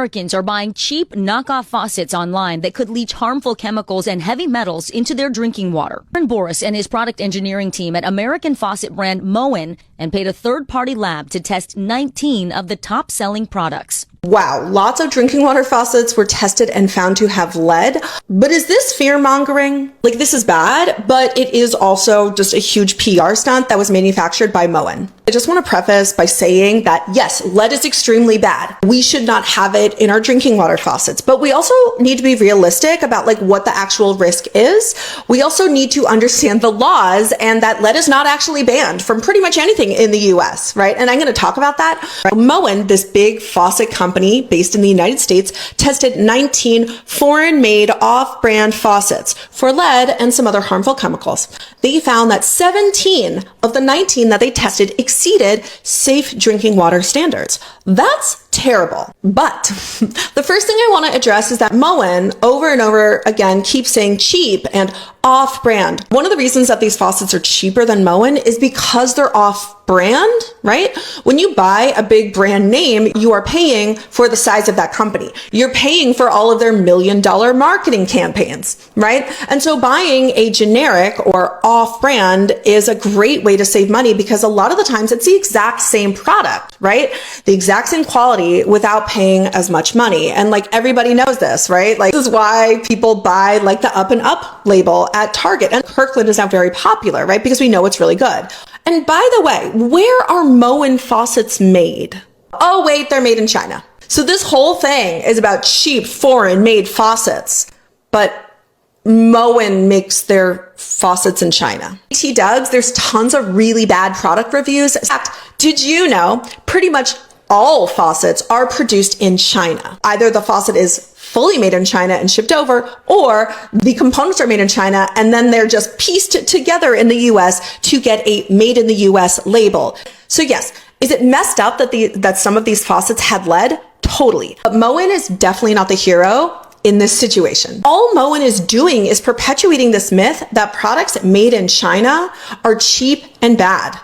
Americans are buying cheap knockoff faucets online that could leach harmful chemicals and heavy metals into their drinking water. Aaron Boris and his product engineering team at American faucet brand Moen and paid a third-party lab to test 19 of the top-selling products. Wow, lots of drinking water faucets were tested and found to have lead. But is this fear-mongering? Like, this is bad, but it is also just a huge PR stunt that was manufactured by Moen. I just want to preface by saying that, yes, lead is extremely bad. We should not have it in our drinking water faucets, but we also need to be realistic about like what the actual risk is. We also need to understand the laws and that lead is not actually banned from pretty much anything in the US, right? And I'm going to talk about that. Moen, this big faucet company based in the United States, tested 19 foreign-made off-brand faucets for lead and some other harmful chemicals. They found that 17 of the 19 that they tested exceeded safe drinking water standards. That's terrible. But the first thing I want to address is that Moen over and over again keeps saying cheap and off-brand. One of the reasons that these faucets are cheaper than Moen is because they're off-brand, right? When you buy a big brand name, you are paying for the size of that company. You're paying for all of their $1 million marketing campaigns, right? And so buying a generic or off-brand is a great way to save money because a lot of the times it's the exact same product, right? The exact same quality without paying as much money. And like everybody knows this, right? Like this is why people buy like the Up and Up label at Target. And Kirkland is now very popular, right? Because we know it's really good. And by the way, where are Moen faucets made? Oh, wait, they're made in China. So this whole thing is about cheap foreign made faucets, but Moen makes their faucets in China. T. Doug's, there's tons of really bad product reviews. In fact, did you know pretty much all faucets are produced in China? Either the faucet is fully made in China and shipped over, or the components are made in China and then they're just pieced together in the US to get a made in the US label. So yes, is it messed up that some of these faucets had lead? Totally. But Moen is definitely not the hero in this situation. All Moen is doing is perpetuating this myth that products made in China are cheap and bad,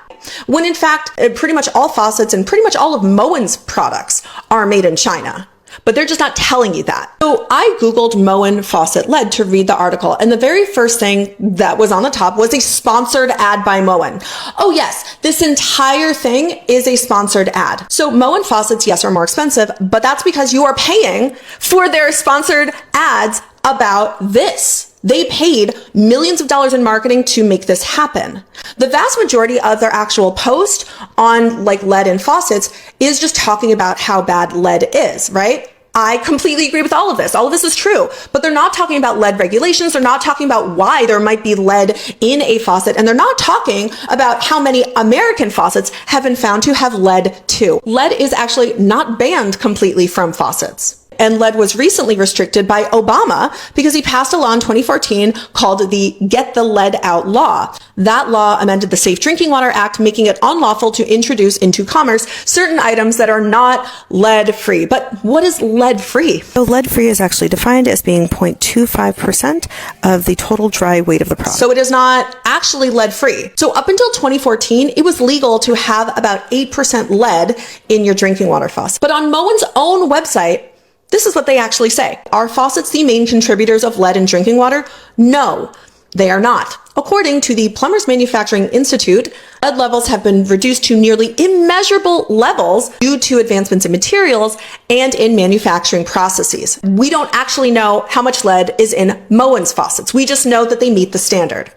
when in fact, pretty much all faucets and pretty much all of Moen's products are made in China. But they're just not telling you that. So I Googled Moen faucet lead to read the article. And the very first thing that was on the top was a sponsored ad by Moen. Oh yes, this entire thing is a sponsored ad. So Moen faucets, yes, are more expensive, but that's because you are paying for their sponsored ads about this. They paid millions of dollars in marketing to make this happen. The vast majority of their actual post on like lead in faucets is just talking about how bad lead is, right? I completely agree with all of this. All of this is true, but they're not talking about lead regulations. They're not talking about why there might be lead in a faucet. And they're not talking about how many American faucets have been found to have lead too. Lead is actually not banned completely from faucets. And lead was recently restricted by Obama because he passed a law in 2014 called the Get the Lead Out Law. That law amended the Safe Drinking Water Act, making it unlawful to introduce into commerce certain items that are not lead-free. But what is lead-free? So lead-free is actually defined as being 0.25% of the total dry weight of the product. So it is not actually lead-free. So up until 2014, it was legal to have about 8% lead in your drinking water faucet. But on Moen's own website, this is what they actually say. Are faucets the main contributors of lead in drinking water? No, they are not. According to the Plumbers Manufacturing Institute, lead levels have been reduced to nearly immeasurable levels due to advancements in materials and in manufacturing processes. We don't actually know how much lead is in Moen's faucets. We just know that they meet the standard.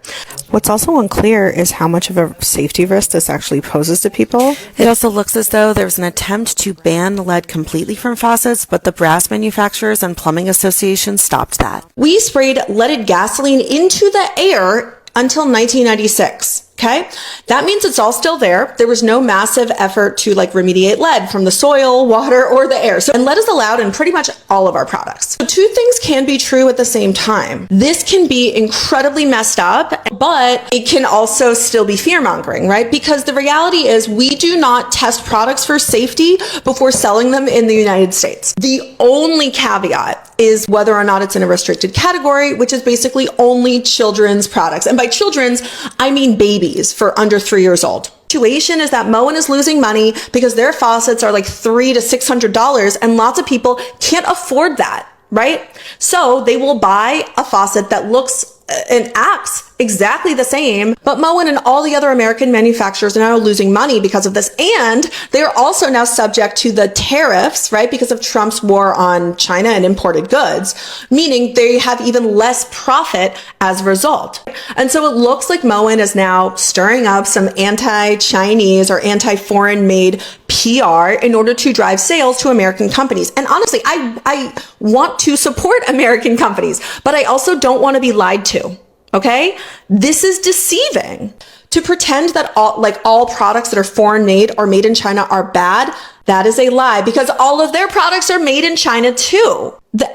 What's also unclear is how much of a safety risk this actually poses to people. It also looks as though there was an attempt to ban lead completely from faucets, but the brass manufacturers and plumbing associations stopped that. We sprayed leaded gasoline into the air until 1996. Okay. That means it's all still there. There was no massive effort to like remediate lead from the soil, water, or the air. And lead is allowed in pretty much all of our products. So two things can be true at the same time. This can be incredibly messed up, but it can also still be fear mongering, right? Because the reality is we do not test products for safety before selling them in the United States. The only caveat is whether or not it's in a restricted category, which is basically only children's products. And by children's, I mean babies for under 3 years old. Situation is that Moen is losing money because their faucets are like $300 to $600 and lots of people can't afford that, right? So they will buy a faucet that looks and acts exactly the same, but Moen and all the other American manufacturers are now losing money because of this. And they're also now subject to the tariffs, right? Because of Trump's war on China and imported goods, meaning they have even less profit as a result. And so it looks like Moen is now stirring up some anti-Chinese or anti-foreign made PR in order to drive sales to American companies. And honestly, I want to support American companies, but I also don't want to be lied to. Okay? This is deceiving. To pretend that all products that are foreign made or made in China are bad, that is a lie because all of their products are made in China too.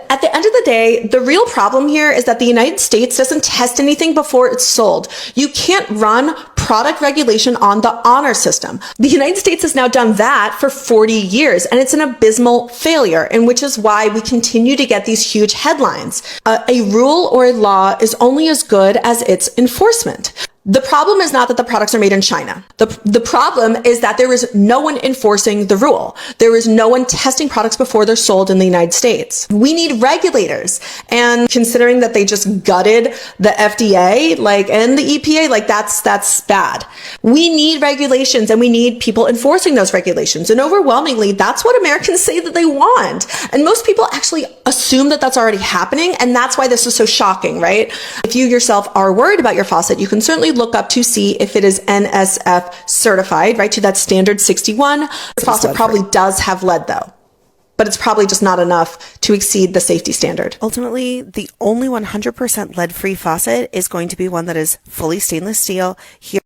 At the end of the day, the real problem here is that the United States doesn't test anything before it's sold. You can't run product regulation on the honor system. The United States has now done that for 40 years, and it's an abysmal failure, and which is why we continue to get these huge headlines. A rule or a law is only as good as its enforcement. The problem is not that the products are made in China. The problem is that there is no one enforcing the rule. There is no one testing products before they're sold in the United States. We need regulators. And considering that they just gutted the FDA, and the EPA, that's bad. We need regulations and we need people enforcing those regulations. And overwhelmingly, that's what Americans say that they want. And most people actually assume that that's already happening. And that's why this is so shocking, right? If you yourself are worried about your faucet, you can certainly look up to see if it is NSF certified, right, to that standard 61. The faucet probably does have lead though, but it's probably just not enough to exceed the safety standard. Ultimately, the only 100% lead-free faucet is going to be one that is fully stainless steel. Here